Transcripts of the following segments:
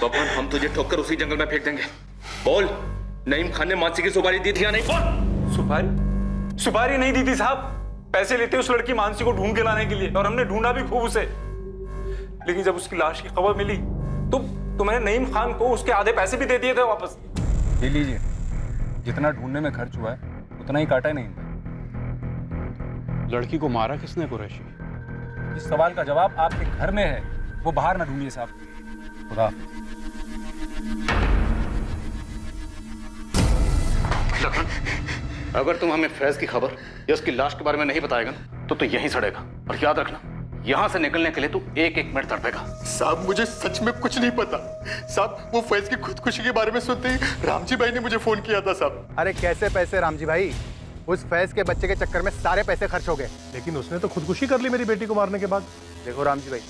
भगवान, हम तुझे ठोकर उसी जंगल में फेंक देंगे। बोल, नईम खान ने मानसी की सुपारी दी थी या नहीं? बोल। सुपारी? सुपारी नहीं दी थी साहब। पैसे लेते उस लड़की मानसी को ढूंढ के लाने के लिए, और हमने ढूंढा भी खूब उसे। लेकिन जब उसकी लाश की खबर मिली तो मैंने नईम खान को उसके आधे पैसे भी दे दिए थे वापस। ले लीजिए, जितना ढूंढने में खर्च हुआ है उतना ही काटा नहीं। लड़की को मारा किसने कुरैशी? इस सवाल का जवाब आपके घर में है, वो बाहर ना ढूंढिए साहब। खुदा। लखन, अगर तुम हमें फैज की खबर या उसकी लाश के बारे में नहीं बताएगा तो यहीं सड़ेगा। और याद रखना, यहाँ से निकलने के लिए तू एक एक मिनट तड़पेगा। साहब मुझे सच में कुछ नहीं पता। साहब वो फैज की खुदकुशी के बारे में सुनते ही रामजी भाई ने मुझे फोन किया था साहब। अरे कैसे पैसे रामजी भाई? उस फैज के बच्चे के चक्कर में सारे पैसे खर्च हो गए। लेकिन उसने तो खुदकुशी कर ली मेरी बेटी को मारने के बाद। देखो रामजी भाई,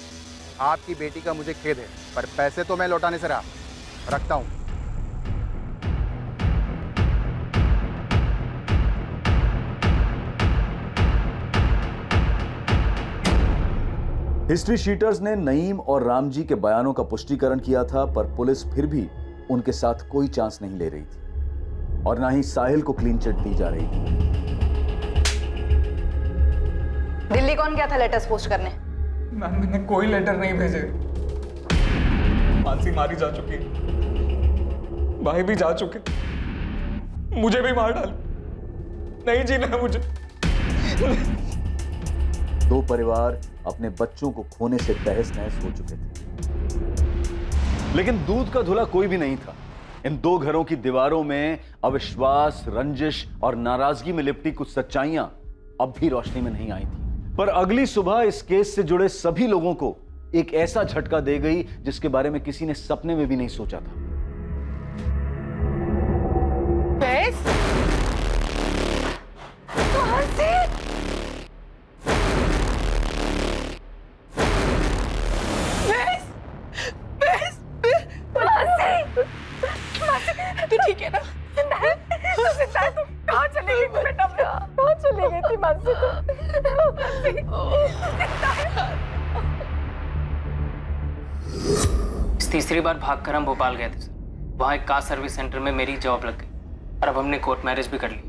आपकी बेटी का मुझे खेद है, पर पैसे तो मैं लौटाने से रहा। रखता हूं। हिस्ट्री शीटर्स ने नईम और रामजी के बयानों का पुष्टिकरण किया था, पर पुलिस फिर भी उनके साथ कोई चांस नहीं ले रही थी और ना ही साहिल को क्लीन चिट दी जा रही थी। दिल्ली कौन गया था लेटर्स पोस्ट करने? मैम मैंने कोई लेटर नहीं भेजे। मानसी मारी जा चुकी, भाई भी जा चुके, मुझे भी मार डाल। नहीं जीना है मुझे। दो परिवार अपने बच्चों को खोने से तहस नहस हो चुके थे, लेकिन दूध का धुला कोई भी नहीं था। इन दो घरों की दीवारों में अविश्वास, रंजिश और नाराजगी में लिपटी कुछ सच्चाइयां अब भी रोशनी में नहीं आई थी। पर अगली सुबह इस केस से जुड़े सभी लोगों को एक ऐसा झटका दे गई जिसके बारे में किसी ने सपने में भी नहीं सोचा था। तू ठीक है ना? तू कहाँ चली गई थी बेटा? कहाँ चली गई थी मानसी? तीसरी बार भागकर हम भोपाल गए थे सर। वहाँ एक कार सर्विस सेंटर में मेरी जॉब लग गई और अब हमने कोर्ट मैरिज भी कर ली।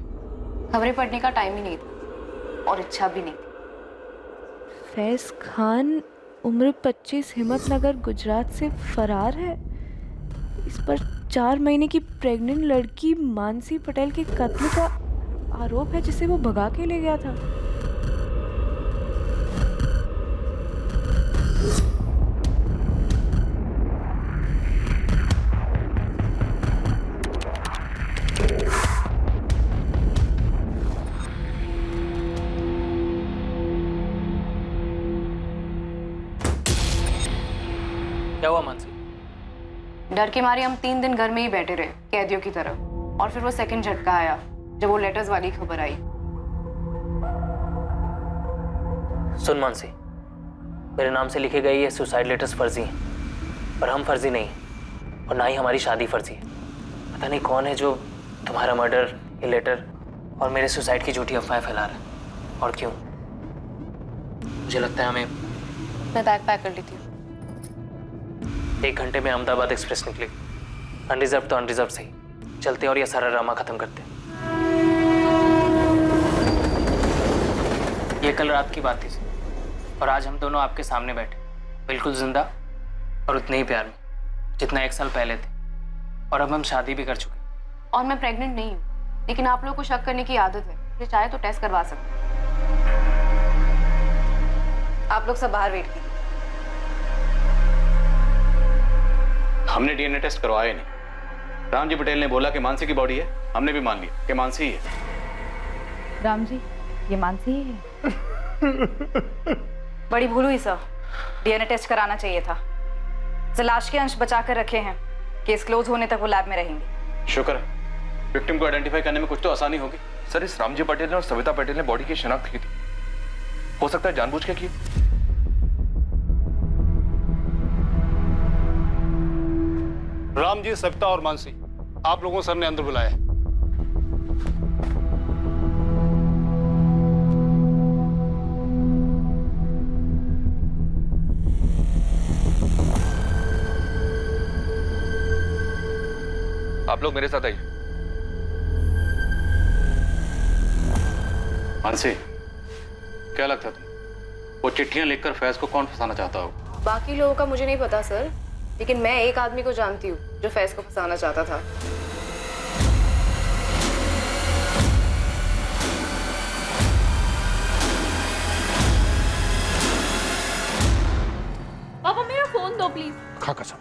खबरें पढ़ने का टाइम ही नहीं था और इच्छा भी नहीं थी। फैज खान उम्र 25, हिम्मतनगर, गुजरात से फरार है। इस पर 4 महीने की प्रेग्नेंट लड़की मानसी पटेल के कत्ल का आरोप है, जिसे वो भगा के ले गया था। क्या हुआ मानसी? डर के मारे हम 3 दिन घर में ही बैठे रहे कैदियों की तरह, और फिर वो सेकंड झटका आया जब वो लेटर्स वाली खबर आई। सुन मानसी, मेरे नाम से लिखे गए ये सुसाइड लेटर्स फर्जी हैं, पर हम फर्जी नहीं और ना ही हमारी शादी फर्जी है। पता नहीं कौन है जो तुम्हारा मर्डर, ये लेटर और मेरे सुसाइड की झूठी अफवाहें फैला रहा है और क्यों। मुझे लगता है हमें। मैं बैग पैक कर लेती हूँ। 1 घंटे में अहमदाबाद एक्सप्रेस निकलेगी। अनरिजर्व तो अनरिजर्व सही, चलते और ये सारा ड्रामा खत्म करते। ये कल रात की बात थी और आज हम दोनों आपके सामने बैठे, बिल्कुल जिंदा और उतने ही प्यार में जितना 1 साल पहले थे। और अब हम शादी भी कर चुके। और मैं प्रेग्नेंट नहीं हूँ, लेकिन आप लोगों को शक करने की आदत है, ये चाहे तो टेस्ट करवा सकते। आप लोग सब बाहर वेट कीजिए। हमने डीएनए टेस्ट करवाया नहीं। रामजी पटेल ने बोला कि मानसी की बॉडी है, हमने भी मान लिया कि मानसी ही है। राम जी, ये मानसी ही है। बड़ी भूल हुई सर, डीएनए टेस्ट कराना चाहिए था। सर लाश के अंश बचा कर रखे हैं, केस क्लोज होने तक वो लैब में रहेंगे। शुक्र है, विक्टिम को आइडेंटिफाई करने में कुछ तो आसानी होगी। सर इस रामजी पटेल ने और सविता पटेल ने बॉडी की शिनाख्त की थी, हो सकता है जानबूझ के की। रामजी, सविता और मानसी, आप लोगों सर ने अंदर बुलाया है। आप लोग मेरे साथ आइए। मानसी, क्या लगता है तुम्हें वो चिट्ठियां लिखकर फैज को कौन फंसाना चाहता होगा? बाकी लोगों का मुझे नहीं पता सर, लेकिन मैं एक आदमी को जानती हूँ जो फैज को फंसाना चाहता था। पापा मेरा फोन दो प्लीज। खा कसम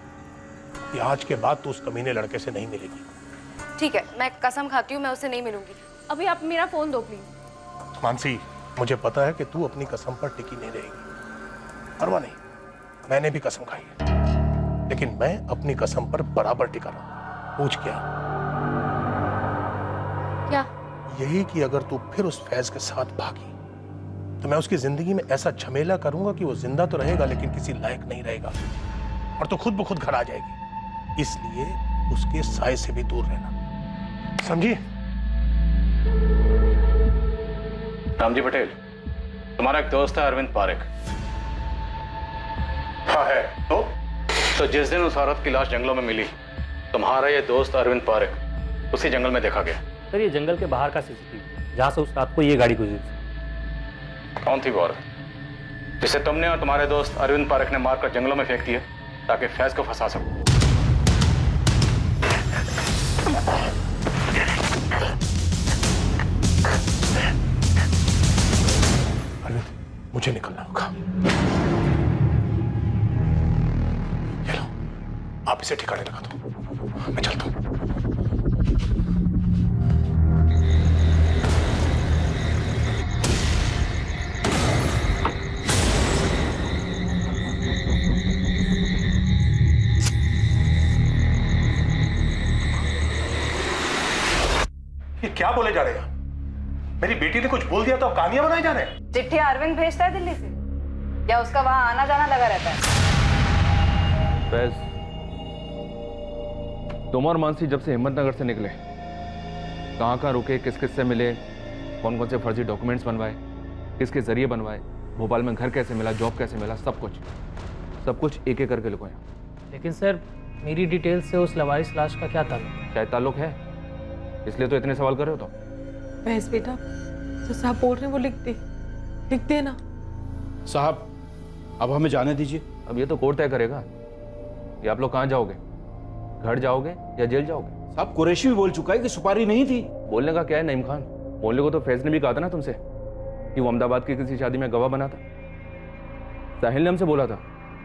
कि आज के बाद तू उस कमीने लड़के से नहीं मिलेगी। ठीक है, मैं कसम खाती हूँ मैं उससे नहीं मिलूंगी। अभी आप मेरा फोन दो प्लीज। मानसी, मुझे पता है कि तू अपनी कसम पर टिकी नहीं रहेगी। परवाह नहीं, मैंने भी कसम खाई है, लेकिन मैं अपनी कसम पर बराबर टिका रहूंगा। पूछ क्या? क्या? यही कि अगर तू फिर उस फैज के साथ भागी तो मैं उसकी जिंदगी में ऐसा झमेला करूंगा कि वो जिंदा तो रहेगा लेकिन किसी लायक नहीं रहेगा, और तो खुद ब खुद घर आ जाएगी। इसलिए उसके साय से भी दूर रहना, समझी? रामजी पटेल, तुम्हारा एक दोस्त है अरविंद पारेख। हाँ है। तो जिस दिन उस औरत की लाश जंगलों में मिली, तुम्हारा ये दोस्त अरविंद पारेख उसी जंगल में देखा गया। सर ये जंगल के बाहर का सीसीटीवी जहाँ से उस रात को ये गाड़ी गुजरी। कौन थी वो औरत जिसे तुमने और तुम्हारे दोस्त अरविंद पारेख ने मारकर जंगलों में फेंक दिया ताकि फैज को फंसा सको? अरविंद, मुझे निकलना होगा। ये लो, आप इसे ठिकाने लगा दो, मैं चलता हूं। ये क्या बोले जा रहे हैं? मेरी बेटी ने कुछ बोल दिया तो आप कहानियां बनाए जा रहे हैं? चिट्ठी अरविंद भेजता है दिल्ली से, या उसका वहां आना जाना लगा रहता है? फैज, तुम और मानसी जब से हिम्मतनगर से निकले, कहाँ कहाँ रुके, किस किस से मिले, कौन कौन से फर्जी डॉक्यूमेंट्स बनवाए, किसके जरिए बनवाए, भोपाल में घर कैसे मिला, जॉब कैसे मिला, सब कुछ एक एक करके लिखो यहाँ। लेकिन सर मेरी डिटेल से उस लवारिस लाश का क्या ताल्लुक? शायद ताल्लुक है, इसलिए तो इतने सवाल कर रहे हो। तो बहस बेटा, जो साहब बोल रहे हैं वो लिख दे ना। साहब, अब हमें जाने दीजिए। अब ये तो कोर्ट तय करेगा कि आप लोग कहाँ जाओगे, घर जाओगे या जेल जाओगे। साहब, कुरैशी भी बोल चुका है कि सुपारी नहीं थी। बोलने का क्या है नईम खान, बोलने को तो फैज ने भी कहा था ना तुमसे कि वो अहमदाबाद की किसी शादी में गवाह बना था। साहिल ने हमसे बोला था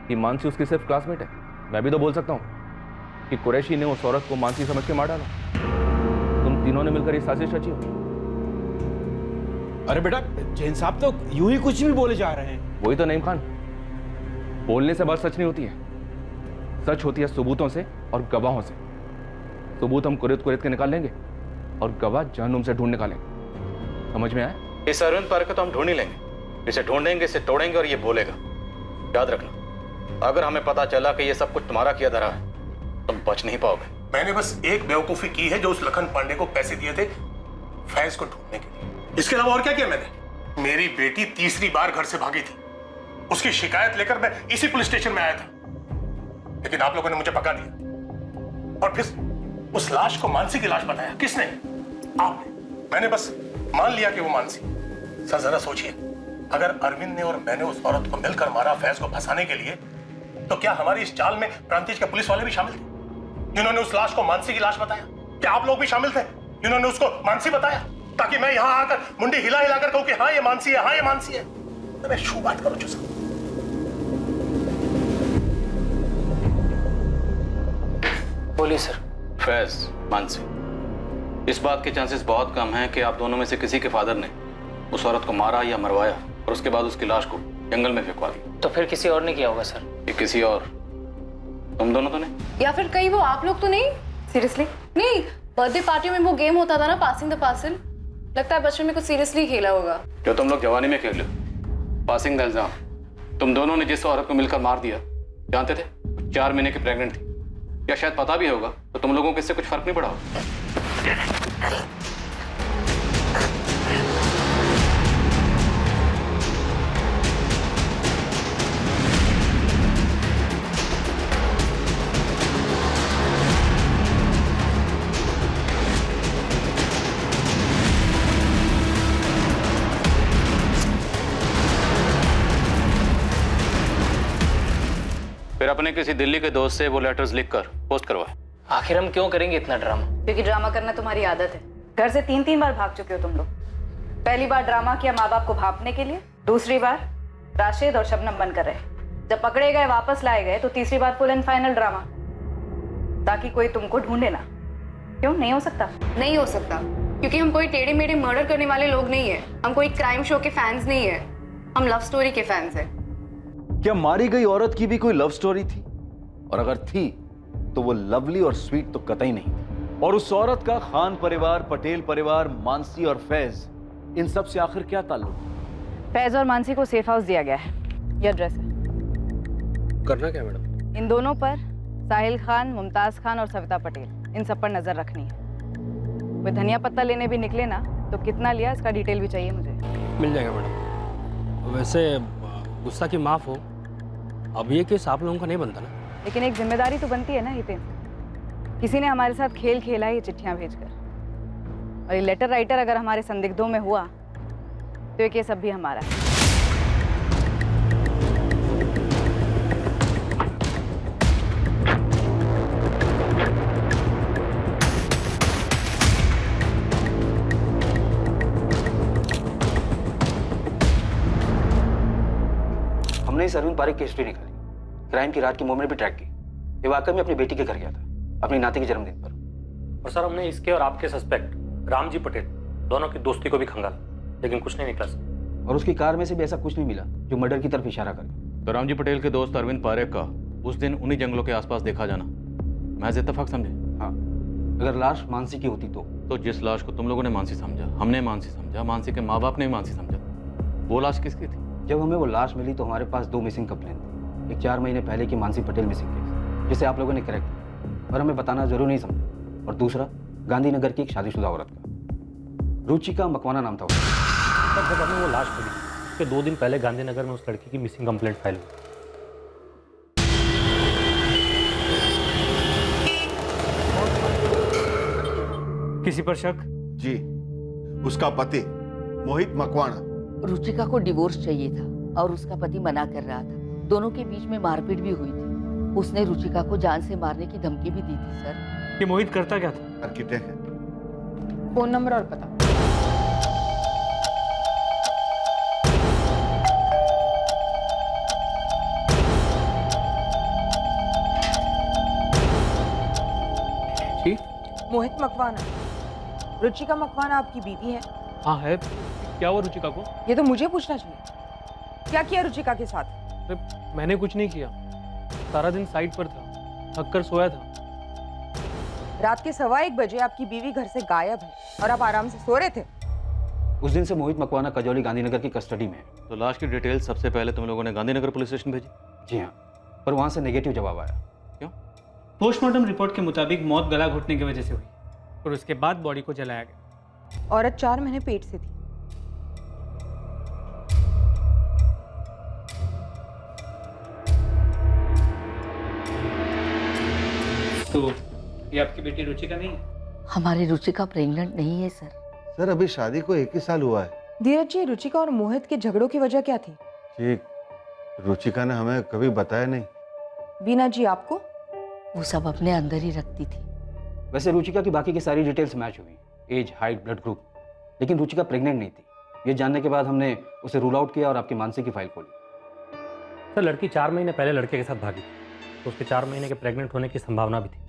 कि मानसी उसकी सिर्फ क्लासमेट है। मैं भी तो बोल सकता हूँ कि कुरैशी ने उस औरत को मानसी समझ के मार डाला। तुम तीनों ने मिलकर ये साजिश रची हो। अरे बेटा, जैन साहब तो यूं ही कुछ भी बोले जा रहे हैं। वही तो नईम खान, बोलने से बात सच नहीं होती है, सच होती है सबूतों से और गवाहों से। सबूत हम कुरेद के निकाल लेंगे और गवाह जहन्नुम से ढूंढ निकालेंगे। समझ में आया? इस अरविंद पारेख को तो हम ढूंढ ही लेंगे, इसे ढूंढेंगे, इसे तोड़ेंगे और ये बोलेगा। याद रखना, अगर हमें पता चला कि ये सब कुछ तुम्हारा किया धरा है, तुम बच नहीं पाओगे। मैंने बस एक बेवकूफी की है, जो उस लखन पांडे को पैसे दिए थे फैज को ढूंढने के लिए। इसके अलावा और क्या किया मैंने? मेरी बेटी तीसरी बार घर से भागी थी, उसकी शिकायत लेकर मैं इसी पुलिस स्टेशन में आया था, लेकिन आप लोगों ने मुझे पका दिया। और फिर उस लाश को मानसी की लाश बताया। किसने? आपने। मैंने बस मान लिया कि वो मानसी। सर जरा सोचिए, अगर अरविंद ने और मैंने उस औरत को मिलकर मारा फैज को फंसाने के लिए, तो क्या हमारी इस चाल में प्रांतिज के पुलिस वाले भी शामिल थे जिन्होंने उस लाश को मानसी की लाश बताया? क्या आप लोग भी शामिल थे जिन्होंने उसको मानसी बताया, ताकि मैं यहां आकर मुंडी हिला हिलाकर कहूं कि हाँ ये मानसी है, हाँ ये मानसी है? मैं शू बात करूं जो साहब। बोलिए सर। फैज, मानसी, इस बात के चांसेस बहुत कम हैं कि आप दोनों में से किसी के फादर ने उस औरत को मारा या मरवाया और उसके बाद उसकी लाश को जंगल में फेंकवा दी। तो फिर किसी और ने किया होगा सर। ये किसी और, तुम दोनों तो नहीं? या फिर कहीं वो आप लोग तो नहीं? सीरियसली? नहीं, बर्थडे पार्टी में वो गेम होता था ना, पासिंग द पार्सल, लगता है बचपन में कुछ सीरियसली खेला होगा। जो तुम लोग जवानी में खेल लो, पासिंग द इल्जाम। तुम दोनों ने जिस औरत को मिलकर मार दिया, जानते थे 4 महीने की प्रेग्नेंट थी, या शायद पता भी होगा, तो तुम लोगों को इससे कुछ फर्क नहीं पड़ा होगा। फिर अपने किसी दिल्ली के दोस्त से वो लेटर्स लिखकर पोस्ट करवाए। आखिर हम क्यों करेंगे इतना ड्रामा? क्योंकि ड्रामा करना तुम्हारी आदत है। घर से 3-3 बार भाग चुके हो तुम लोग। पहली बार ड्रामा किया माँ बाप को भांपने के लिए, दूसरी बार राशिद और शबनम बनकर रहे, जब पकड़े गए वापस लाए गए तो तीसरी बार फुल एंड फाइनल ड्रामा, ताकि कोई तुमको ढूंढे ना। क्यों नहीं हो सकता? नहीं हो सकता, क्योंकि हम कोई टेढ़े मेढ़े मर्डर करने वाले लोग नहीं है। हम कोई क्राइम शो के फैंस नहीं है, हम लव स्टोरी के फैंस हैं। क्या मारी गई औरत की भी कोई लव स्टोरी थी? और अगर थी तो वो लवली और स्वीट तो कतई नहीं थी। और उस औरत का खान परिवार, पटेल परिवार, मानसी और फैज, इन सब से आखिर क्या ताल्लुक? फैज और मानसी को सेफ हाउस दिया गया है। ये एड्रेस है। करना क्या मैडम? इन दोनों पर साहिल खान, मुमताज खान और सविता पटेल, इन सब पर नजर रखनी है। कोई धनिया पत्ता लेने भी निकले ना तो कितना लिया इसका डिटेल भी चाहिए मुझे। मिल जाएगा मैडम। वैसे गुस्सा की माफ़ हो, अब ये केस आप लोगों का नहीं बनता ना? लेकिन एक जिम्मेदारी तो बनती है ना हितेन। किसी ने हमारे साथ खेल खेला है ये चिट्ठियां भेजकर, और ये लेटर राइटर अगर हमारे संदिग्धों में हुआ तो ये केस अब भी हमारा है। हमने इस अरविंद पारिक की हिस्ट्री निकाली, क्राइम की रात की मूवमेंट भी ट्रैक की। ये वाकई में अपनी बेटी के घर गया था, अपनी नाती के जन्मदिन पर। और सर हमने इसके और आपके सस्पेक्ट रामजी पटेल दोनों की दोस्ती को भी खंगाला, लेकिन कुछ नहीं निकला सर। और उसकी कार में से भी ऐसा कुछ नहीं मिला जो मर्डर की तरफ इशारा करे। तो रामजी पटेल के दोस्त अरविंद पारेख का उस दिन उन्हीं जंगलों के आसपास देखा जाना महज इत्तेफाक समझे? हाँ, अगर लाश मानसी की होती तो जिस लाश को तुम लोगों ने मानसी समझा, हमने मानसी समझा, मानसी के माँ बाप ने भी मानसी समझा, वो लाश किसकी थी? जब हमें वो लाश मिली तो हमारे पास 2 मिसिंग कंप्लेन थी। एक 4 महीने पहले की मानसी पटेल मिसिंग केस, जिसे आप लोगों ने करेक्ट किया और हमें बताना जरूर नहीं समझा। और दूसरा गांधीनगर की एक शादीशुदा औरत का, रुचिका मकवाना नाम था उसका। सर जब हमें वो लाश मिली उसके 2 दिन पहले गांधीनगर में उस लड़की की मिसिंग कंप्लेंट फाइल हुई। किसी पर शक? जी, उसका पति मोहित मकवाना। रुचिका को डिवोर्स चाहिए था और उसका पति मना कर रहा था। दोनों के बीच में मारपीट भी हुई थी। उसने रुचिका को जान से मारने की धमकी भी दी थी सर। ये मोहित करता क्या था? आर्किटेक्ट है। फोन नंबर और पता। जी? मोहित मकवाना, रुचिका मकवाना आपकी बीवी है? हाँ है। क्या हुआ रुचिका को? ये तो मुझे पूछना चाहिए। क्या किया रुचिका के साथ? अरे मैंने कुछ नहीं किया, सारा दिन साइट पर था, थक कर सोया था। रात के 1:15 बजे आपकी बीवी घर से गायब है और आप आराम से सो रहे थे। उस दिन से मोहित मकवाना कजौली गांधीनगर की कस्टडी में है। तो लाश की डिटेल सबसे पहले तुम लोगों ने गांधीनगर पुलिस स्टेशन भेजी? जी हाँ, पर वहाँ से नेगेटिव जवाब आया। क्यों? पोस्टमार्टम रिपोर्ट के मुताबिक मौत गला घुटने की वजह से हुई और उसके बाद बॉडी को जलाया गया। औरत 4 महीने पेट से थी। तो ये आपकी बेटी रुचिका नहीं है? हमारी रुचिका प्रेग्नेंट नहीं है सर। सर अभी शादी को 1 ही साल हुआ है। धीरज जी, रुचिका और मोहित के झगड़ों की वजह क्या थी? जी, रुचिका ने हमें कभी बताया नहीं। बीना जी आपको? वो सब अपने अंदर ही रखती थी। वैसे रुचिका की बाकी की सारी डिटेल्स मैच हुई, एज, हाइट, ब्लड ग्रुप, लेकिन रुचिका प्रेग्नेंट नहीं थी। ये जानने के बाद हमने उसे रूल आउट किया और आपकी मानसी की फाइल खोली। सर लड़की 4 महीने पहले लड़के के साथ भागी थी, तो उसके 4 महीने के प्रेग्नेंट होने की संभावना भी थी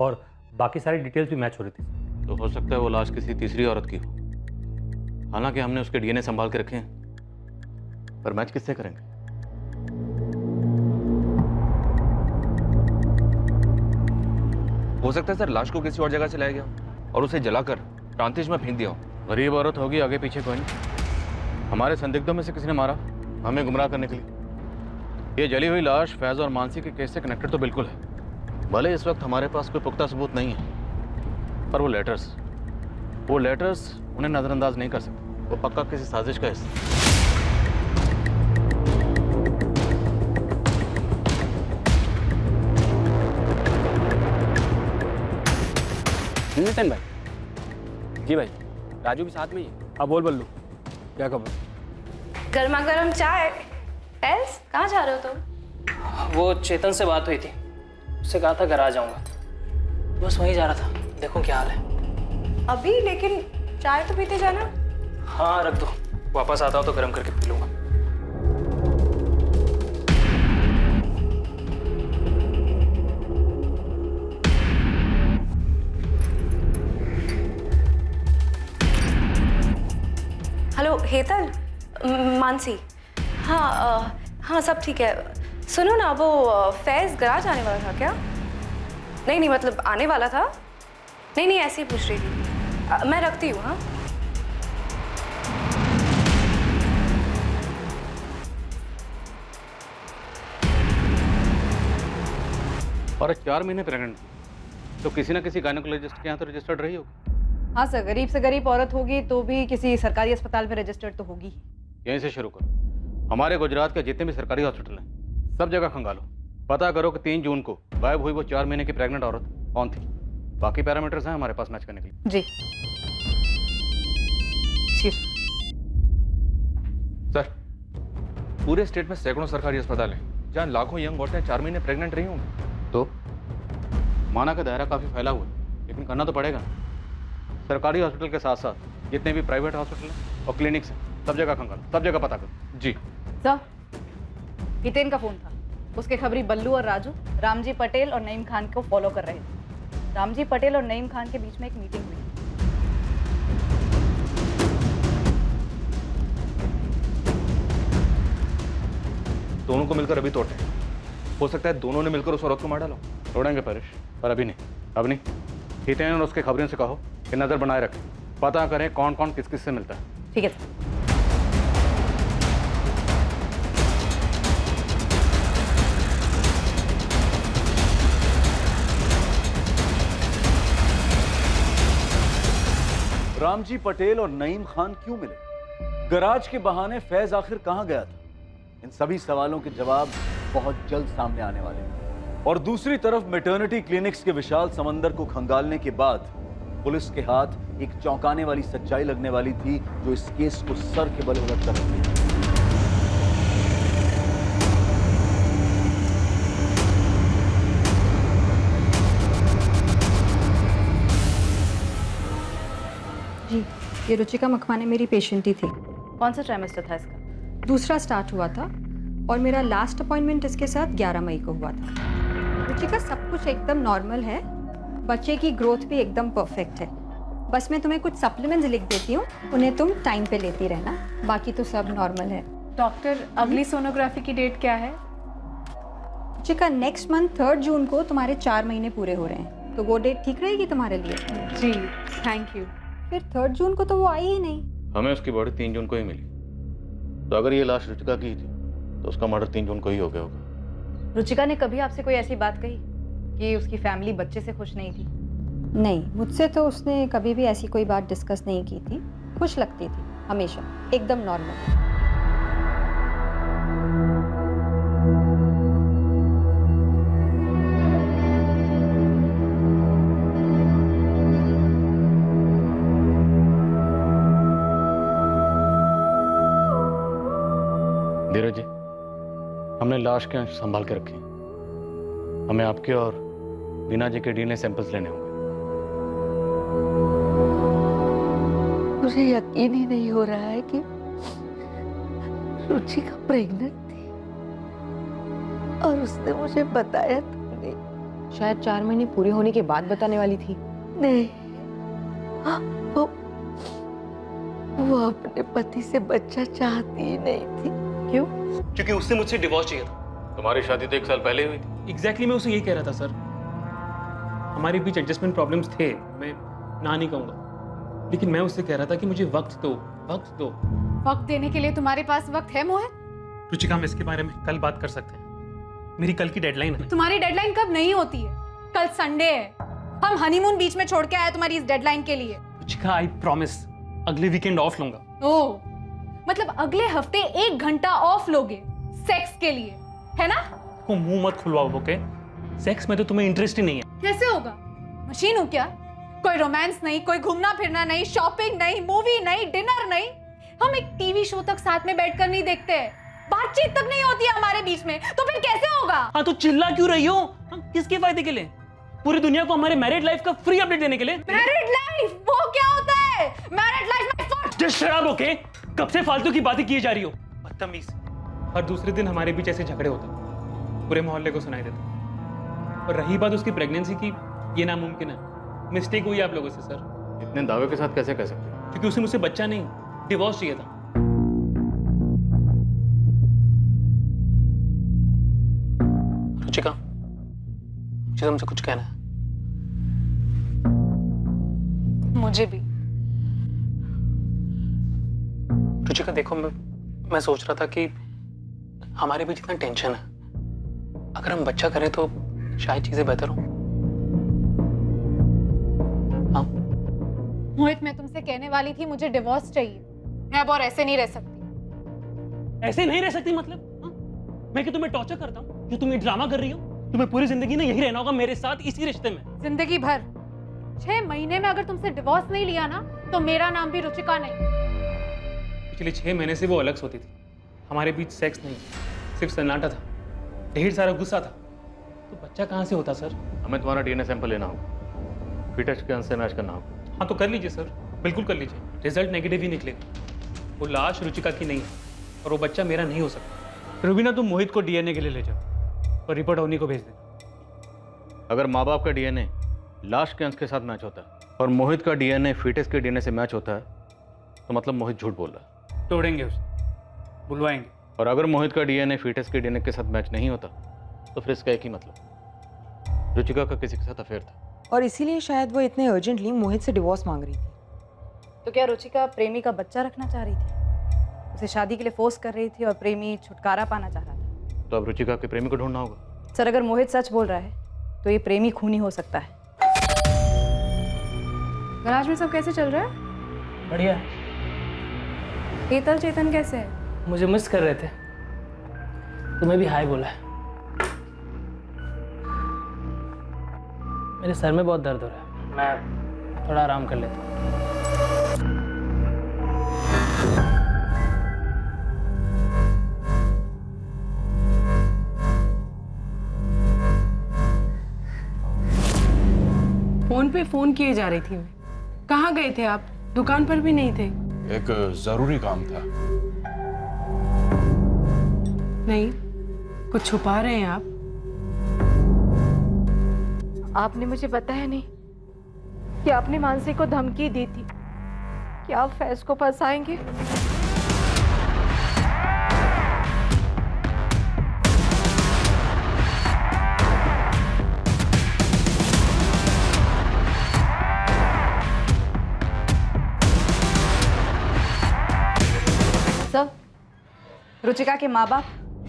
और बाकी सारी डिटेल्स भी मैच हो रही थी। तो हो सकता है वो लाश किसी तीसरी औरत की हो। हालांकि हमने उसके डीएनए संभाल के रखे हैं, पर मैच किससे करेंगे? हो सकता है सर लाश को किसी और जगह से लाया गया और उसे जलाकर प्रांतिज में फेंक दिया हो। गरीब औरत होगी, आगे पीछे कोई नहीं। हमारे संदिग्धों में से किसी ने मारा, हमें गुमराह करने के लिए। ये जली हुई लाश फैज और मानसी के केस से कनेक्टेड तो बिल्कुल है। भले इस वक्त हमारे पास कोई पुख्ता सबूत नहीं है, पर वो लेटर्स उन्हें नज़रअंदाज नहीं कर सकते। वो पक्का किसी साजिश का हिस्सा। नितिन भाई। जी भाई, राजू भी साथ में ही है। हाँ बोल बल्लू, क्या खबर? गर्मा गर्म चाय। एल्स, कहाँ जा रहे हो तुम? वो चेतन से बात हुई थी, उससे कहा था घर आ जाऊंगा, बस वहीं जा रहा था, देखो क्या हाल है। अभी? लेकिन चाय तो पीते जाना। हाँ रख दो, वापस आता हो तो गर्म करके पी लूंगा। हेलो हेतल, मानसी। हाँ हाँ सब ठीक है। सुनो ना, वो फैज गराज आने वाला था क्या? नहीं मतलब आने वाला था। नहीं ऐसे ही पूछ रही थी। मैं रखती हूँ। हाँ और 4 महीने प्रेग्नेंट थी तो किसी ना किसी गायनेकोलॉजिस्ट के यहाँ तो रजिस्टर्ड रही होगी। हाँ सर, गरीब से गरीब औरत होगी तो भी किसी सरकारी अस्पताल में रजिस्टर्ड तो होगी। यहीं से शुरू करो। हमारे गुजरात के जितने भी सरकारी हॉस्पिटल हैं सब जगह खंगालो, पता करो कि 3 जून को गायब हुई वो 4 महीने की प्रेग्नेंट औरत कौन थी। बाकी पैरामीटर्स हैं हमारे पास मैच करने के लिए। जी सर, पूरे स्टेट में सैकड़ों सरकारी अस्पताल हैं जहाँ लाखों यंग औरतें 4 महीने प्रेग्नेंट रही होंगी। तो माना का दायरा काफ़ी फैला हुआ है, लेकिन करना तो पड़ेगा। सरकारी हॉस्पिटल के साथ साथ जितने भी प्राइवेट हॉस्पिटल हैं और क्लिनिक्स हैं सब जगह खंगालो, सब जगह पता करो। जी सर, हितेन का फोन था। उसके खबरी बल्लू और राजू रामजी पटेल और नईम खान को फॉलो कर रहे थे। रामजी पटेल और नईम खान के बीच में एक मीटिंग हुई। दोनों को मिलकर अभी तोड़ते हैं। हो सकता है दोनों ने मिलकर उस औरत को मार डालो। तोड़ेंगे परेश, पर अभी नहीं, अब नहीं। हितेन और उसके खबरियों से कहो कि नजर बनाए रखें, पता करें कौन कौन किस किस से मिलता है। ठीक है। रामजी पटेल और नईम खान क्यों मिले? गराज के बहाने फैज आखिर कहां गया था? इन सभी सवालों के जवाब बहुत जल्द सामने आने वाले हैं। और दूसरी तरफ मैटरनिटी क्लिनिक्स के विशाल समंदर को खंगालने के बाद पुलिस के हाथ एक चौंकाने वाली सच्चाई लगने वाली थी जो इस केस को सर के बल उलट कर रही थी। जी, ये रुचिका मखमाने मेरी पेशेंट ही थी। कौन सा ट्राइमेस्टर था इसका? दूसरा स्टार्ट हुआ था और मेरा लास्ट अपॉइंटमेंट इसके साथ 11 मई को हुआ था। रुचिका सब कुछ एकदम नॉर्मल है, बच्चे की ग्रोथ भी एकदम परफेक्ट है। बस मैं तुम्हें कुछ सप्लीमेंट्स लिख देती हूँ, उन्हें तुम टाइम पे लेती रहना, बाकी तो सब नॉर्मल है। डॉक्टर, अगली सोनोग्राफी की डेट क्या है? रुचिका, नेक्स्ट मंथ 3 जून को तुम्हारे 4 महीने पूरे हो रहे हैं, तो वो डेट ठीक रहेगी तुम्हारे लिए? जी थैंक यू। फिर 3 जून को तो वो आई ही नहीं। हमें उसकी बॉडी 3 जून को ही मिली, तो अगर ये लाश रुचिका की थी तो उसका मर्डर 3 जून को ही हो गया होगा। रुचिका ने कभी आपसे कोई ऐसी बात कही कि उसकी फैमिली बच्चे से खुश नहीं थी? नहीं, मुझसे तो उसने कभी भी ऐसी कोई बात डिस्कस नहीं की थी। खुश लगती थी हमेशा, एकदम नॉर्मल। धीरज जी, हमने लाश के अंश संभाल के रखे। हमें आपके और बीना जी के डीएनए सैंपल्स लेने होंगे। मुझे यकीन ही नहीं हो रहा है कि रुचिका प्रेग्नेंट थी और उसने मुझे बताया तक नहीं। शायद 4 महीने पूरे होने के बाद बताने वाली थी। नहीं, हाँ, वो अपने पति से बच्चा चाहती ही नहीं थी। क्यों? क्योंकि उससे मुझसे डिवोर्स चाहिए था। तुम्हारी शादी तो 1 साल पहले हुई थी। एग्जैक्टली मैं उसे यही कह रहा था सर। हमारे बीच एडजस्टमेंट प्रॉब्लम्स थे, मैं ना नहीं कहूँगा, लेकिन मैं उससे कह रहा था कि मुझे वक्त दो, वक्त दो। वक्त देने के लिए तुम्हारे पास वक्त है मोहित? रुचिका, हम इसके बारे में कल बात कर सकते हैं। मेरी कल की डेडलाइन है। तुम्हारी डेडलाइन कब नहीं होती है? कल संडे है, हम हनीमून बीच में छोड़ के आए तुम्हारी इस डेडलाइन के लिए। रुचिका, आई प्रॉमिस अगले वीकेंड ऑफ लूंगा। ओह, मतलब अगले हफ्ते 1 घंटा ऑफ लोगे सेक्स के लिए, है ना? को मुंह मत खुलवाओ, ओके? सेक्स में तो तुम्हें इंटरेस्ट ही नहीं है। कैसे होगा? मशीन हूँ क्या? कोई रोमांस नहीं, कोई घूमना फिरना नहीं, शॉपिंग नहीं, मूवी नहीं, डिनर नहीं। हम एक टीवी शो तक साथ में बैठकर नहीं देखते। बातचीत तक नहीं होती है हमारे बीच में, तो फिर कैसे होगा? हाँ तो चिल्ला क्यों रही हो? किसके फायदे के लिए? पूरी दुनिया को हमारे मैरिड लाइफ का फ्री अपडेट देने के लिए? मैरिड लाइफ वो क्या होता है? मैरिड लाइफ में first just shut up, okay? कब से फालतू की बातें किए जा रही हो? बदतमीज। हर दूसरे दिन हमारे बीच ऐसे झगड़े होते, पूरे मोहल्ले को सुनाई देता। और रही बात उसकी प्रेगनेंसी की, ये नामुमकिन है, मिस्टेक हुई आप लोगों से सर। इतने दावे के साथ कैसे कह सकते हैं? क्योंकि उसे मुझसे बच्चा नहीं, डिवोर्स चाहिए था। रुचिका, मुझे तुमसे कुछ कहना है। मुझे भी। रुचिका देखो, मैं सोच रहा था कि हमारे बीच इतना टेंशन है, अगर हम बच्चा करें तो शायद चीजें बेहतर हो। मोहित, मैं तुमसे कहने वाली थी मुझे डिवोर्स चाहिए। मैं अब और ऐसे नहीं रह सकती। ऐसे नहीं रह सकती मतलब? हाँ? मैं कि तुम्हें टॉर्चर करता हूँ जो तुम ये ड्रामा कर रही हो? तुम्हें पूरी जिंदगी ना यही रहना होगा मेरे साथ, इसी रिश्ते में। जिंदगी भर? 6 महीने में अगर तुमसे डिवोर्स नहीं लिया ना, तो मेरा नाम भी रुचिका नहीं। पिछले 6 महीने से वो अलग सोती थी, हमारे बीच सेक्स नहीं, सिर्फ सन्नाटा था, ढेर सारा गुस्सा था। तो बच्चा कहाँ से होता सर? हमें तुम्हारा डीएनए सैंपल लेना होगा, फिटस के अंश से मैच करना होगा। हाँ तो कर लीजिए सर, बिल्कुल कर लीजिए। रिजल्ट नेगेटिव ही निकलेगा। वो लाश रुचिका की नहीं है और वो बच्चा मेरा नहीं हो सकता। रुबीना, तुम मोहित को डीएनए के लिए ले जाओ और रिपोर्ट अवनी को भेज देना। अगर माँ बाप का डीएनए लाश के अंश के साथ मैच होता है और मोहित का डीएनए फीटस के डीएनए से मैच होता है, तो मतलब मोहित झूठ बोल रहा है। तोड़ेंगे उसे, बुलवाएंगे। और अगर मोहित का डीएनए फीटस के डीएनए के साथ मैच नहीं होता, तो फिर इसका एक ही मतलब, रुचिका का किसी के साथ अफेयर था। और इसीलिए शायद वो इतने अर्जेंटली मोहित से डिवोर्स मांग रही थी। तो क्या रुचिका प्रेमी का बच्चा रखना चाह रही थी? उसे शादी के लिए फोर्स कर रही थी और प्रेमी छुटकारा पाना चाह रहा था। तो अब रुचिका के प्रेमी को ढूंढना होगा। सर, अगर मोहित सच बोल रहा है तो ये प्रेमी खूनी हो सकता है। गराज में सब कैसे चल रहा है? बढ़िया। हेतल चेतन कैसे है? मुझे मिस कर रहे थे, तुम्हें भी हाय बोला है। मेरे सर में बहुत दर्द हो रहा है, मैं थोड़ा आराम कर लेता हूँ। फोन पे फोन किए जा रही थी मैं। कहाँ गए थे आप? दुकान पर भी नहीं थे। एक जरूरी काम था। नहीं, कुछ छुपा रहे हैं आप? आपने मुझे बताया नहीं कि आपने मानसी को धमकी दी थी कि आप फैज को फंसाएंगे। सर, रुचिका के माँ बाप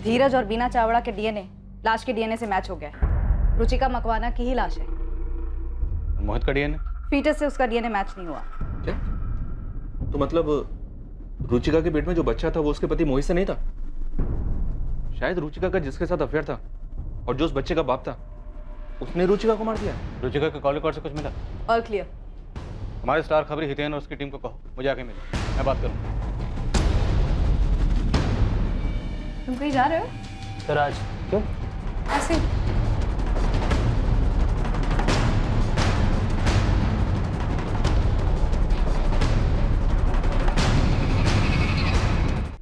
धीरज और बीना चावड़ा के डीएनए लाश के डीएनए से मैच हो गया है। रुचिका मकवाना की ही लाश है। मोहित का डीएनए? फीटस से उसका डीएनए मैच नहीं हुआ। क्या? तो मतलब रुचिका के पेट में जो बच्चा था वो उसके पति मोहित से नहीं था? शायद रुचिका का जिसके साथ अफेयर था और जो उस बच्चे का बाप था, उसने रुचिका को मार दिया। रुचिका के कॉल रिकॉर्ड से कुछ मिला? All clear. हमारे स्टार खबरी हितेन और उसकी टीम को कहो मुझे आके मिले, मैं बात करूँ। तुम कहीं जा रहे हो? स्वराज, क्यों? ऐसे।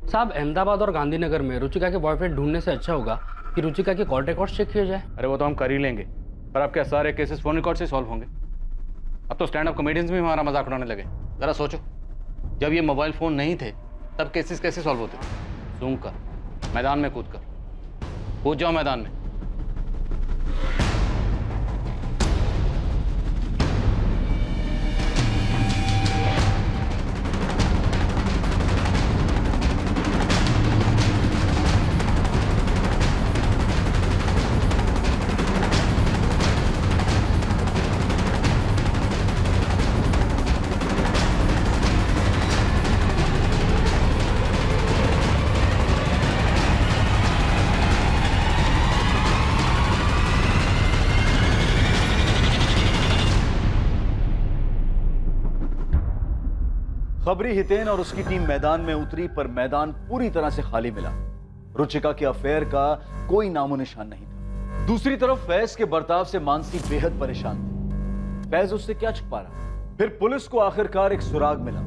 साहब, अहमदाबाद और गांधीनगर में रुचिका के बॉयफ्रेंड ढूंढने से अच्छा होगा कि रुचिका के कॉल रिकॉर्ड चेक किया जाए। अरे वो तो हम कर ही लेंगे, पर आपके सारे केसेस फोन रिकॉर्ड से सॉल्व होंगे। अब तो स्टैंड अप कॉमेडियंस भी हमारा मजाक उड़ाने लगे। जरा सोचो, जब ये मोबाइल फोन नहीं थे तब केसेस कैसे सॉल्व होते थे? जूम कर, मैदान में कूद जाओ मैदान में। खबरी हितेन और उसकी टीम मैदान में उतरी, पर मैदान पूरी तरह से खाली मिला। रुचिका के अफेयर का कोई नामो निशान नहीं था। दूसरी तरफ फैज के बर्ताव से मानसी बेहद परेशान थी। फैज उससे क्या छुपा रहा? फिर पुलिस को आखिरकार एक सुराग मिला,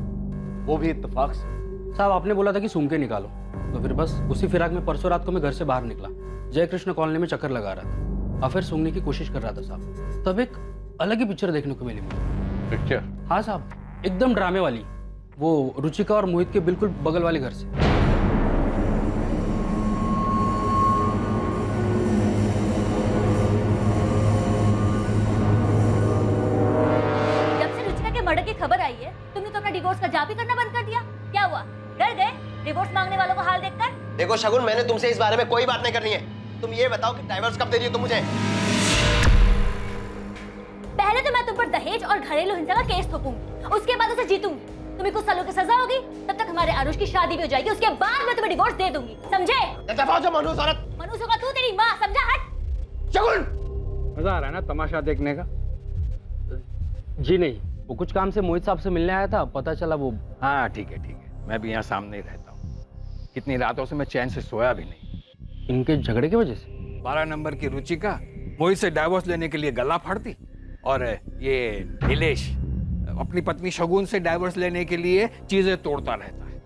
वो भी इत्तेफाक से। साहब आपने बोला था कि सूंघ के निकालो, तो फिर बस उसी फिराक में परसों रात को मैं घर से बाहर निकला। जय कृष्ण कॉलोनी में चक्कर लगा रहा था, अफेयर सूंघने की कोशिश कर रहा था साहब। तब एक अलग ही पिक्चर देखने को मिली मुझे। पिक्चर? हाँ साहब, एकदम ड्रामे वाली, वो रुचिका और मोहित के बिल्कुल बगल वाले घर से। जब से रुचिका के मर्डर की खबर आई है, तुमने तो अपना डिवोर्स का जाप ही करना बंद कर दिया। क्या हुआ, डर गए डिवोर्स मांगने वालों का हाल देखकर? देखो शगुन, मैंने तुमसे इस बारे में कोई बात नहीं करनी है। तुम ये बताओ कि डाइवोर्स कब दे रही हो तुम मुझे? पहले तो मैं तुम पर दहेज और घरेलू हिंसा का केस ठोकूंगी, उसके बाद उसे जीतूंगी। तुम्हें कुछ सालों की सजा होगी, तब तक हमारे अनुज की शादी भी हो जाएगी, उसके बाद मैं तुम्हें डिवोर्स दे दूंगी, समझे? मनहूस औरत। मनहूस होगा तू, तेरी माँ, समझा? हट। शगुन, मजा आ रहा है ना तमाशा देखने का? जी नहीं, वो कुछ काम से मोहित साहब से मिलने आया था, पता चला वो। हाँ ठीक है, मैं भी यहाँ सामने ही रहता हूँ। कितनी रातों से मैं चैन से सोया भी नहीं। इनके झगड़े की वजह से? 12 नंबर की रुचिका मोहित से डाइवोर्स लेने के लिए गला फाड़ती, और ये नीलेश अपनी पत्नी शगुन से डाइवोर्स लेने के लिए चीजें तोड़ता रहता है।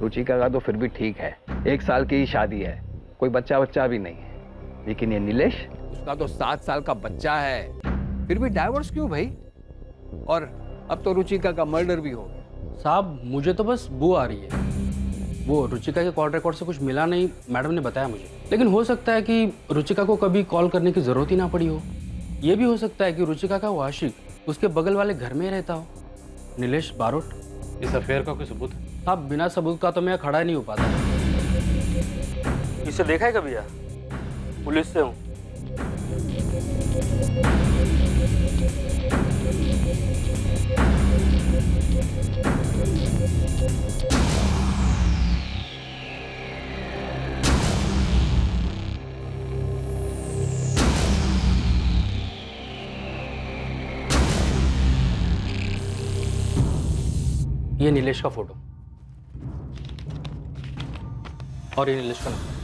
रुचिका का तो फिर भी ठीक है, 1 साल की ही शादी है, कोई बच्चा भी नहीं है। लेकिन ये नीलेश, उसका तो 7 साल का बच्चा है, फिर भी डाइवोर्स क्यों भाई? और अब तो रुचिका का मर्डर भी हो गया। साहब मुझे तो बस बू आ रही है। वो रुचिका के कॉल रिकॉर्ड से कुछ मिला नहीं, मैडम ने बताया मुझे। लेकिन हो सकता है कि रुचिका को कभी कॉल करने की जरूरत ही ना पड़ी हो। ये भी हो सकता है कि रुचिका का वो आशिक उसके बगल वाले घर में ही रहता हो, नीलेश बारोट। इस अफेयर का कोई सबूत है? साहब बिना सबूत का तो मैं खड़ा ही नहीं हो पाता। इसे देखा है कभी यार? पुलिस से हूँ। ये नीलेश का फोटो और ये नीलेश का नंबर।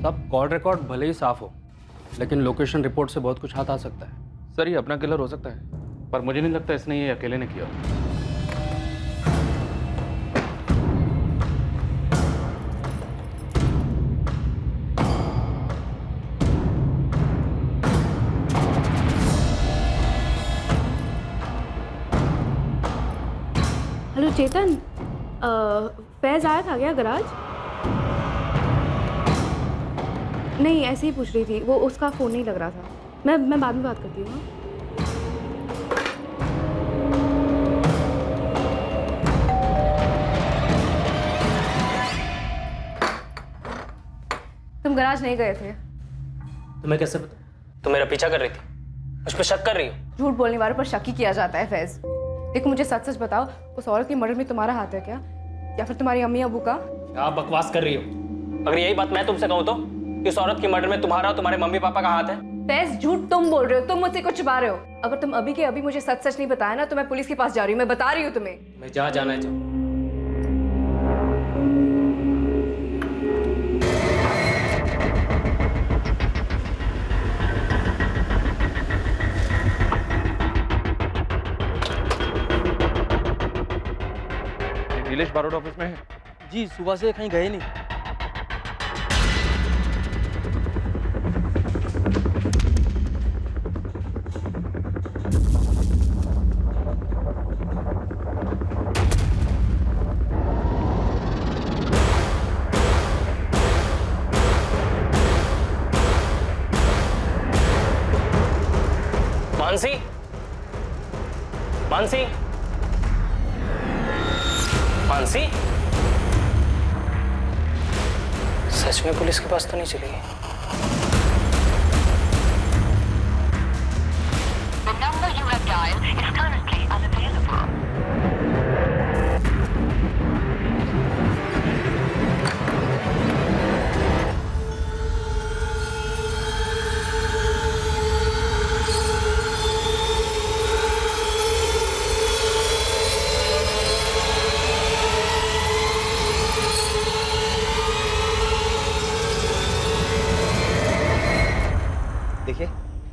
सब कॉल रिकॉर्ड भले ही साफ हो, लेकिन लोकेशन रिपोर्ट से बहुत कुछ हाथ आ सकता है। सर ये अपना किलर हो सकता है, पर मुझे नहीं लगता इसने ये अकेले ने किया। हेलो चेतन, फैज आया था क्या गराज? नहीं, ऐसे ही पूछ रही थी, वो उसका फ़ोन नहीं लग रहा था। मैं बाद में बात करती हूँ। तुम गराज नहीं गए थे? तुम्हें कैसे पता? तुम मेरा पीछा कर रही थी, मुझ पर शक कर रही हो? झूठ बोलने वालों पर शक ही किया जाता है फैज। देखो मुझे सच सच बताओ, उस औरत के मर्डर में तुम्हारा हाथ है क्या, या फिर तुम्हारी अम्मी अबू का? आप बकवास कर रही हो। अगर यही बात मैं तुमसे कहूँ तो कि उस औरत के मर्डर में तुम्हारा और तुम्हारे मम्मी पापा का हाथ है? फैज झूठ तुम बोल रहे हो, तुम मुझसे कुछ छुपा रहे हो। अगर तुम अभी के अभी मुझे सच सच नहीं बताया ना, तो मैं पुलिस के पास जा रही हूँ। मैं बता रही हूँ तुम्हें। मैं जहाँ जाना है जाऊँ। नीलेश बारोट ऑफिस में है? जी, सुबह से कहीं गए नहीं। मानसी, मानसी, मानसी, सच में पुलिस के पास तो नहीं चली गई?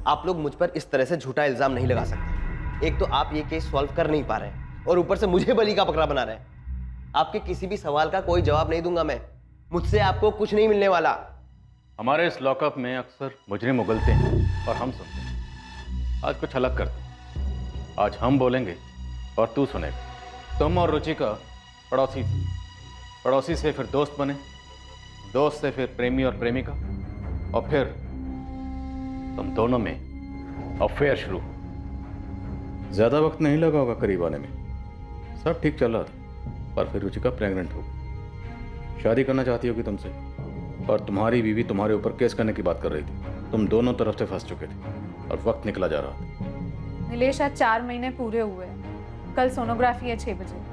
आप लोग मुझ पर इस तरह से झूठा इल्जाम नहीं लगा सकते। एक तो आप ये केस सॉल्व कर नहीं पा रहे हैं और ऊपर से मुझे बलि का बकरा बना रहे हैं। आपके किसी भी सवाल का कोई जवाब नहीं दूंगा मैं। मुझसे आपको कुछ नहीं मिलने वाला। हमारे इस लॉकअप में अक्सर मुजरिम उगलते हैं और हम सुनते हैं। आज कुछ अलग करते हैं। आज हम बोलेंगे और तू सुनेगा। तुम और रुचिका पड़ोसी थे, पड़ोसी से फिर दोस्त बने, दोस्त से फिर प्रेमी और प्रेमिका, और फिर तुम दोनों में अफेयर शुरू। ज्यादा वक्त नहीं लगा होगा करीब आने में। सब ठीक चल रहा था, पर फिर रुचिका प्रेग्नेंट हो गई। शादी करना चाहती होगी तुमसे, और तुम्हारी बीवी तुम्हारे ऊपर केस करने की बात कर रही थी। तुम दोनों तरफ से फंस चुके थे और वक्त निकला जा रहा था। नीलेश, आज 4 महीने पूरे हुए हैं। कल सोनोग्राफी है 6 बजे।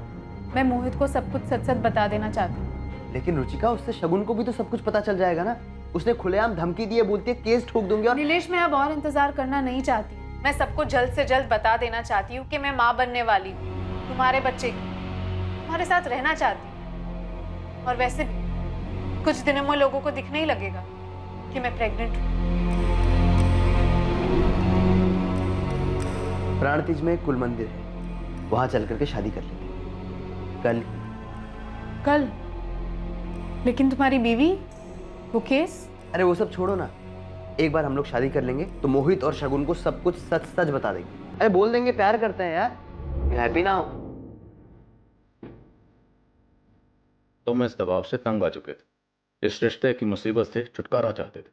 मैं मोहित को सब कुछ सच सच बता देना चाहती हूँ। लेकिन रुचिका, उससे शगुन को भी तो सब कुछ पता चल जाएगा ना। उसने खुलेआम धमकी दी है, बोलती है केस ठोक दूंगी। और नीलेश, मैं अब और इंतजार करना नहीं चाहती। मैं सबको जल्द से जल्द बता देना चाहती हूँ कि मैं माँ बनने वाली हूँ, तुम्हारे बच्चे की, तुम्हारे साथ रहना चाहती हूँ। और वैसे भी कुछ दिनों में लोगों को दिखने ही लगेगा कि मैं प्रेग्नेंट हूँ। प्राणतीज में कुल मंदिर है, वहां चल करके शादी कर लेते कल। कल? लेकिन तुम्हारी बीवी, वो केस? अरे वो सब छोड़ो ना। एक बार हम लोग शादी कर लेंगे तो मोहित और शगुन को सब कुछ सच सच बता देंगे। अरे बोल देंगे प्यार करते हैं यार। हैप्पी ना हो? तुम इस दबाव से तंग आ चुके थे, इस रिश्ते की मुसीबत से छुटकारा चाहते थे।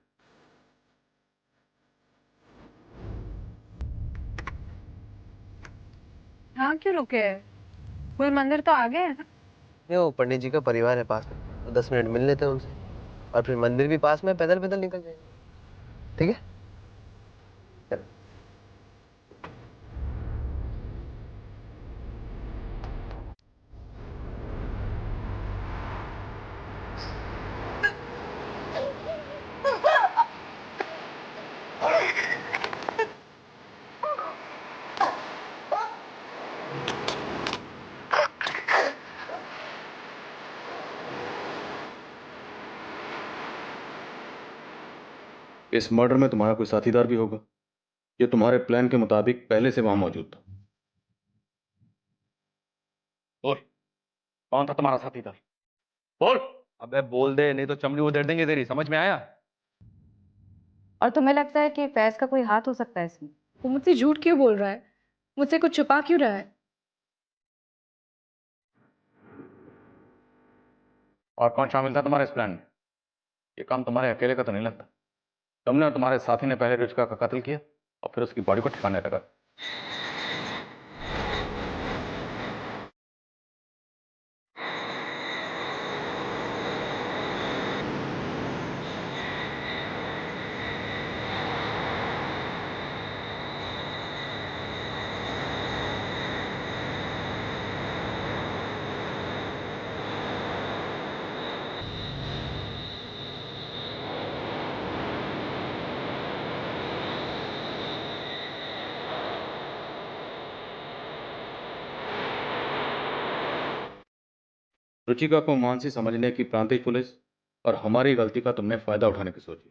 हाँ, क्यों रुके? कोई मंदिर तो आ गए हैं ना? नहीं, वो पंडित जी का परिवार है पास में, तो 10 मिनट मिल लेते हैं उनसे, और फिर मंदिर भी पास में, पैदल पैदल निकल जाएंगे। ठीक है? इस मर्डर में तुम्हारा कोई साथीदार भी होगा, ये तुम्हारे प्लान के मुताबिक पहले से वहां मौजूद था। बोल, कौन था तुम्हारा साथीदार? बोल। अबे बोल दे, नहीं तो चमड़ी उधेड़ देंगे तेरी। समझ में आया? और तुम्हें लगता है कि फैज का कोई हाथ हो सकता है इसमें? वो मुझसे झूठ क्यों बोल रहा है? मुझसे कुछ छुपा क्यों रहा है? और कौन शामिल था तुम्हारे इस प्लान में? ये काम तुम्हारे अकेले का तो नहीं लगता। तुमने और तुम्हारे साथी ने पहले रुचिका का कत्ल किया और फिर उसकी बॉडी को ठिकाने लगा। रुचिका को मानसी समझने की प्रांतीय पुलिस और हमारी गलती का तुमने फायदा उठाने की सोची।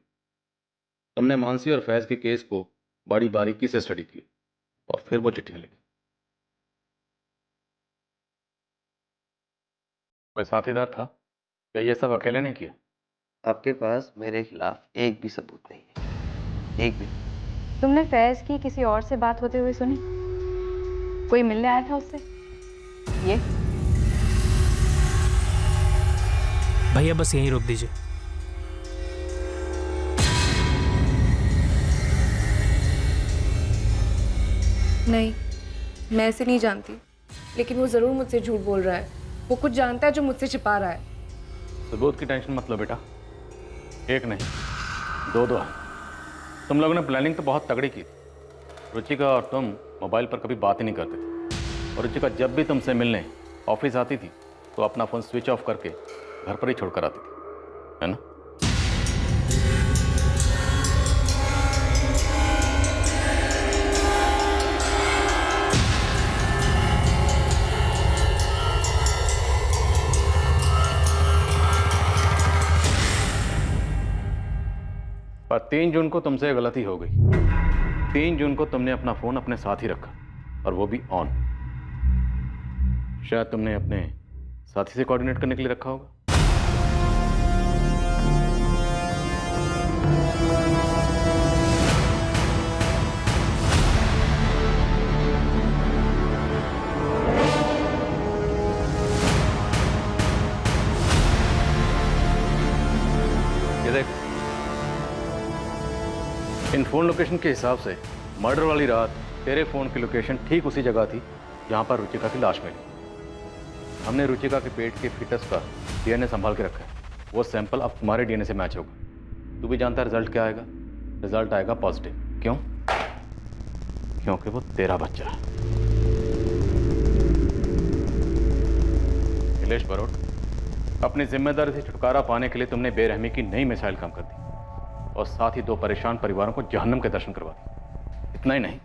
तुमने मानसी और फैज के केस को बड़ी बारीकी से स्टडी किया और फिर वो चिट्ठियां लिखी। कोई साथीदार था या ये सब अकेले नहीं किया? आपके पास मेरे खिलाफ एक भी सबूत नहीं है, एक भी। तुमने फैज की किसी और से बात होते हुए सुनी? कोई मिलने आया था उससे? ये भैया बस यहीं रोक दीजिए। नहीं, मैं ऐसे नहीं जानती, लेकिन वो जरूर मुझसे झूठ बोल रहा है। वो कुछ जानता है जो मुझसे छिपा रहा है। सबूत की टेंशन मत लो बेटा, एक नहीं दो है। तुम लोगों ने प्लानिंग तो बहुत तगड़ी की। रुचिका और तुम मोबाइल पर कभी बात ही नहीं करते थे, और रुचिका जब भी तुमसे मिलने ऑफिस आती थी तो अपना फ़ोन स्विच ऑफ करके घर पर ही छोड़कर आती थी, है ना? पर 3 जून को तुमसे गलती हो गई। 3 जून को तुमने अपना फोन अपने साथ ही रखा, और वो भी ऑन। शायद तुमने अपने साथी से कोऑर्डिनेट करने के लिए रखा होगा। ये देख, इन फोन लोकेशन के हिसाब से मर्डर वाली रात तेरे फोन की लोकेशन ठीक उसी जगह थी जहां पर रुचिका की लाश मिली। हमने रुचिका के पेट के फीटस का डीएनए संभाल के रखा है। वो सैंपल अब तुम्हारे डीएनए से मैच होगा। तू भी जानता है रिजल्ट क्या आएगा? रिजल्ट आएगा पॉजिटिव। क्यों? क्योंकि वो तेरा बच्चा है। नीलेश बरोट, अपनी जिम्मेदारी से छुटकारा पाने के लिए तुमने बेरहमी की नई मिसाइल काम कर दी और साथ ही 2 परेशान परिवारों को जहन्नम के दर्शन करवा दिए। इतना ही नहीं,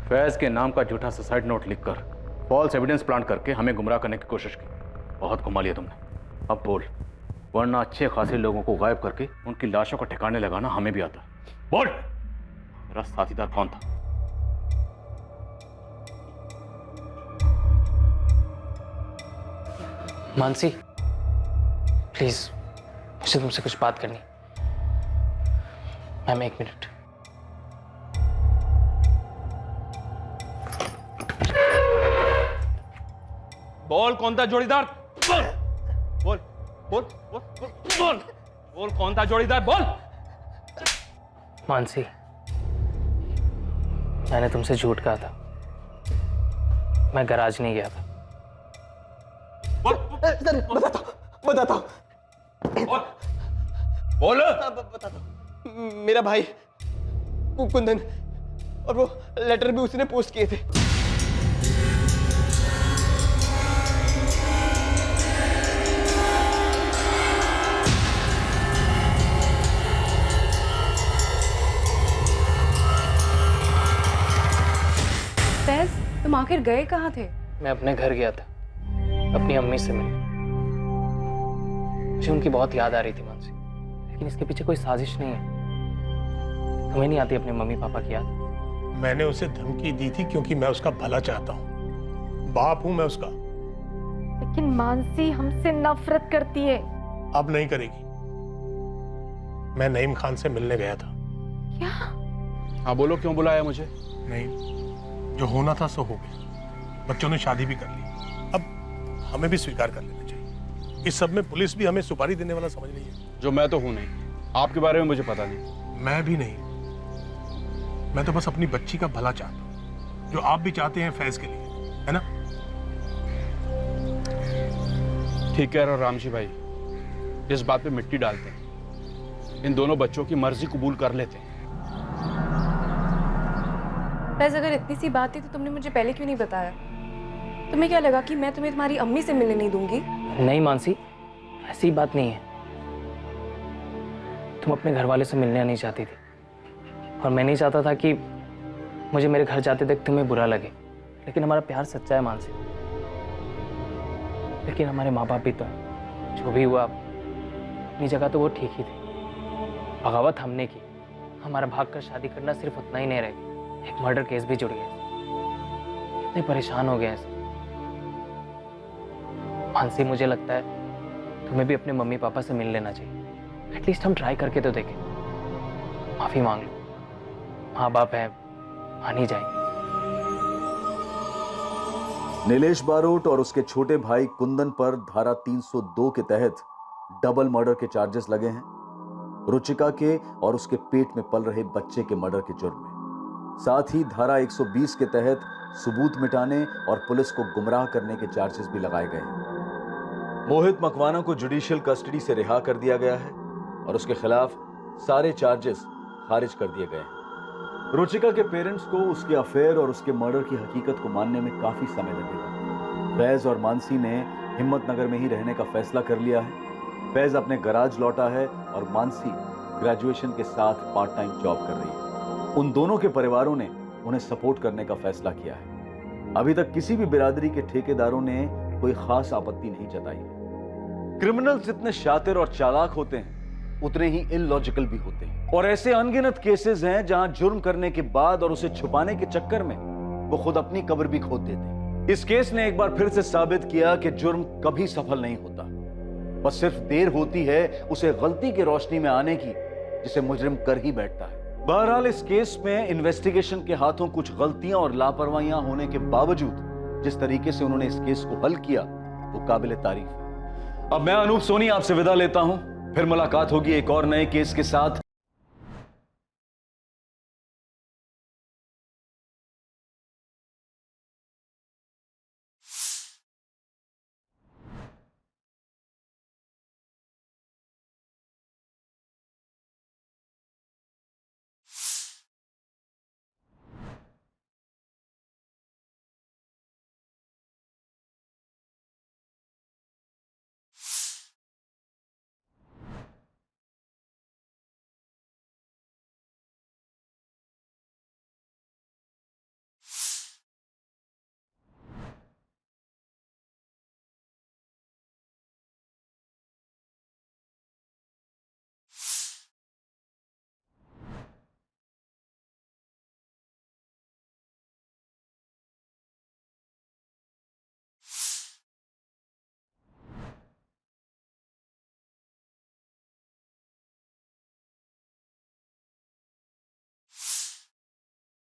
फैज के नाम का झूठा सुसाइड नोट लिखकर फॉल्स एविडेंस प्लांट करके हमें गुमराह करने की कोशिश की। बहुत घुमा लिया तुमने। अब बोल, वरना अच्छे खासे लोगों को गायब करके उनकी लाशों को ठिकाने लगाना हमें भी आता है। बोल, मेरा साथीदार कौन था? मानसी, प्लीज मुझे तुमसे कुछ बात करनी। Ma'am 1 minute. बोल, कौन था जोड़ीदार? बोल बोल बोल बोल बोल बोल बोल, कौन था जोड़ीदार? बोल। मानसी, मैंने तुमसे झूठ कहा था। मैं गैराज नहीं गया था। बताता बोल। मेरा भाई कुंदन, और वो लेटर भी उसने पोस्ट किए थे। फैज, तुम आखिर गए कहाँ थे? मैं अपने घर गया था, अपनी अम्मी से मिलने। मुझे उनकी बहुत याद आ रही थी मानसी, लेकिन इसके पीछे कोई साजिश नहीं है। तुम्हें नहीं आती अपने मम्मी पापा की याद? मैंने उसे धमकी दी थी क्योंकि मैं उसका भला चाहता हूँ। बाप हूं मैं उसका। लेकिन मानसी हमसे नफरत करती है। अब नहीं करेगी। मैं नईम खान से मिलने गया था। क्या? हाँ बोलो, क्यों बुलाया मुझे? नहीं, जो होना था सो हो गया। बच्चों ने शादी भी कर ली। अब हमें भी स्वीकार कर लेना चाहिए। इस सब में पुलिस भी हमें सुपारी देने वाला समझ रही है। जो मैं तो हूं नहीं, आपके बारे में मुझे पता नहीं। मैं भी नहीं। मैं तो बस अपनी बच्ची का भला चाहता हूं, जो आप भी चाहते हैं फैज के लिए, है ना? ठीक कह रहे हो रामजी भाई। इस बात पे मिट्टी डालते हैं। इन दोनों बच्चों की मर्जी कबूल कर लेते हैं। फैज, अगर इतनी सी बात थी तो तुमने मुझे पहले क्यों नहीं बताया? तुम्हें क्या लगा कि मैं तुम्हें तुम्हारी अम्मी से मिलने नहीं दूंगी? नहीं मानसी, ऐसी बात नहीं है। तुम अपने घर वाले से मिलने नहीं चाहती थी, और मैं नहीं चाहता था कि मुझे मेरे घर जाते तक तुम्हें बुरा लगे। लेकिन हमारा प्यार सच्चा है मानसी। लेकिन हमारे माँ बाप भी तो हैं। जो भी हुआ अपनी जगह तो वो ठीक ही थे। बगावत हमने की। हमारा भागकर शादी करना सिर्फ उतना ही नहीं रह गया, एक मर्डर केस भी जुड़ गया। कितने परेशान हो गए ऐसे। मानसी, मुझे लगता है तुम्हें भी अपने मम्मी पापा से मिल लेना चाहिए। एटलीस्ट हम ट्राई करके तो देखें। माफी मांग लो। माँ बाप है, मान ही जाएंगे। नीलेश बारोट और उसके छोटे भाई कुंदन पर धारा 302 के तहत डबल मर्डर के चार्जेस लगे हैं, रुचिका के और उसके पेट में पल रहे बच्चे के मर्डर के जुर्म में। साथ ही धारा 120 के तहत सबूत मिटाने और पुलिस को गुमराह करने के चार्जेस भी लगाए गए हैं। मोहित मकवाना को जुडिशियल कस्टडी से रिहा कर दिया गया है और उसके खिलाफ सारे चार्जेस खारिज कर दिए गए हैं। रुचिका के पेरेंट्स को उसके अफेयर और उसके मर्डर की हकीकत को मानने में काफी समय लगेगा। फैज और मानसी ने हिम्मतनगर में ही रहने का फैसला कर लिया है। फैज अपने गराज लौटा है और मानसी ग्रेजुएशन के साथ पार्ट टाइम जॉब कर रही है। उन दोनों के परिवारों ने उन्हें सपोर्ट करने का फैसला किया है। अभी तक किसी भी बिरादरी के ठेकेदारों ने कोई खास आपत्ति नहीं जताई है। क्रिमिनल्स जितने शातिर और चालाक होते हैं, उतने ही इलॉजिकल भी होते हैं। और ऐसे अनगिनत केसेस हैं जहां जुर्म करने के बाद और उसे छुपाने के चक्कर में वो खुद अपनी कब्र भी खोद देते हैं। इस केस ने एक बार फिर से साबित किया कि जुर्म कभी सफल नहीं होता, बस सिर्फ देर होती है उसे गलती की रोशनी में आने की जिसे मुजरिम कर ही बैठता है। बहरहाल इस केस में इन्वेस्टिगेशन के हाथों कुछ गलतियां और लापरवाहियां होने के बावजूद जिस तरीके से उन्होंने इस केस को हल किया वो काबिल तारीफ है। अब मैं अनूप सोनी आपसे विदा लेता हूं, फिर मुलाकात होगी एक और नए केस के साथ।